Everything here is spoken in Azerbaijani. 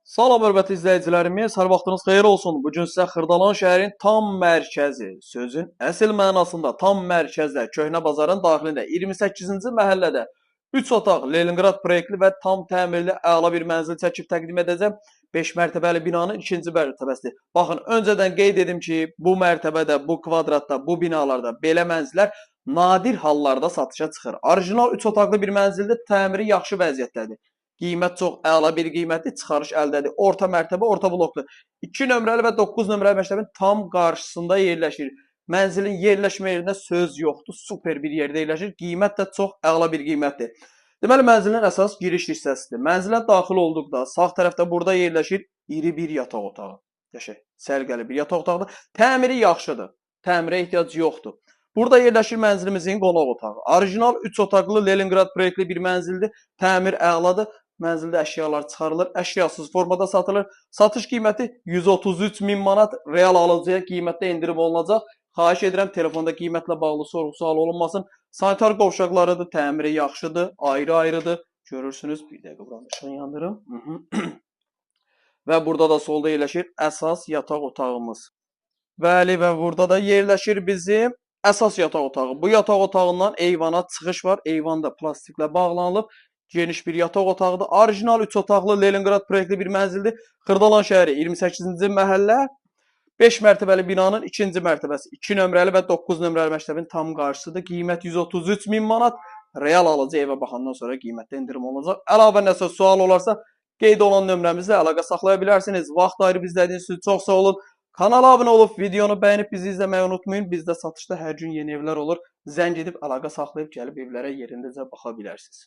Salam hörmətli izləyicilərimiz, hər vaxtınız xeyir olsun. Bu gün sizə Xırdalan şəhərin tam mərkəzi, sözün əsl mənasında tam mərkəzdə, Köhnə bazarın daxilində 28-ci məhəllədə 3 otaq Leningrad proyektli və tam təmirli əla bir mənzil çəkib təqdim edəcəm. 5 mərtəbəli binanın 2-ci mərtəbəsidir. Baxın, öncədən qeyd edim ki, bu mərtəbədə, bu kvadratda, bu binalarda belə mənzillər nadir hallarda satışa çıxır. Orijinal 3 otaqlı bir mənzildir, təmiri yaxşı vəziyyətdədir. Qiymət çox əla bir qiymətli çıxarış əldə edir. Orta mərtəbə, orta blokdur. 2 nömrəli və 9 nömrəli məktəbin tam qarşısında yerləşir. Mənzilin yerləşmə yerində söz yoxdur. Super bir yerdə yerləşir. Qiymət də çox əla bir qiymətdir. Deməli, mənzilin əsas giriş hissəsidir. Mənzilə daxil olduqda sağ tərəfdə burada yerləşir iri bir yataq otağı. Qəşəng, səliqəli bir yataq otağıdır. Təmiri yaxşıdır. Təmirə ehtiyac yoxdur. Burada yerləşir mənzilimizin qonaq otağı. Orijinal 3 otaqlı Leningrad proyektli bir mənzildir. Təmir əladır. Mənzildə əşyalar çıxarılır, əşyasız formada satılır. Satış qiyməti 133 min manat, real alıcıya qiymətdə endirim olunacaq. Xahiş edirəm, telefonda qiymətlə bağlı sorğu-sual olunmasın. Sanitar qovşaqlarıdır, təmiri yaxşıdır, ayrı-ayrıdır. Görürsünüz, bir dəqiqə buranı işığı yandırım. Və burada da solda yerləşir əsas yataq otağımız. Bəli, və burada da yerləşir bizim əsas yataq otağı. Bu yataq otağından eyvana çıxış var. Eyvan da plastiklə bağlanılıb. Geniş bir yataq otağıdır. Orijinal 3 otaqlı Leningrad proyektli bir mənzildir. Xırdalan şəhəri 28-ci məhəllə 5 mərtəbəli binanın 2-ci mərtəbəsi. 2 nömrəli və 9 nömrəli məktəbin tam qarşısıdır. Qiymət 133 min manat. Real alıcı evə baxandan sonra qiymətdə endirim olacaq. Əlavə nəsə sual olarsa qeyd olan nömrəmizlə əlaqə saxlaya bilərsiniz. Vaxt ayırıb izlədiyiniz üçün çox sağ olun. Kanala abunə olub, videonu bəyənib bizi izləməyi unutmayın. Bizdə satışda hər gün yeni evlər olur. Zəng edib əlaqə saxlayıb gəlib evlərə yerindəcə baxa bilərsiniz.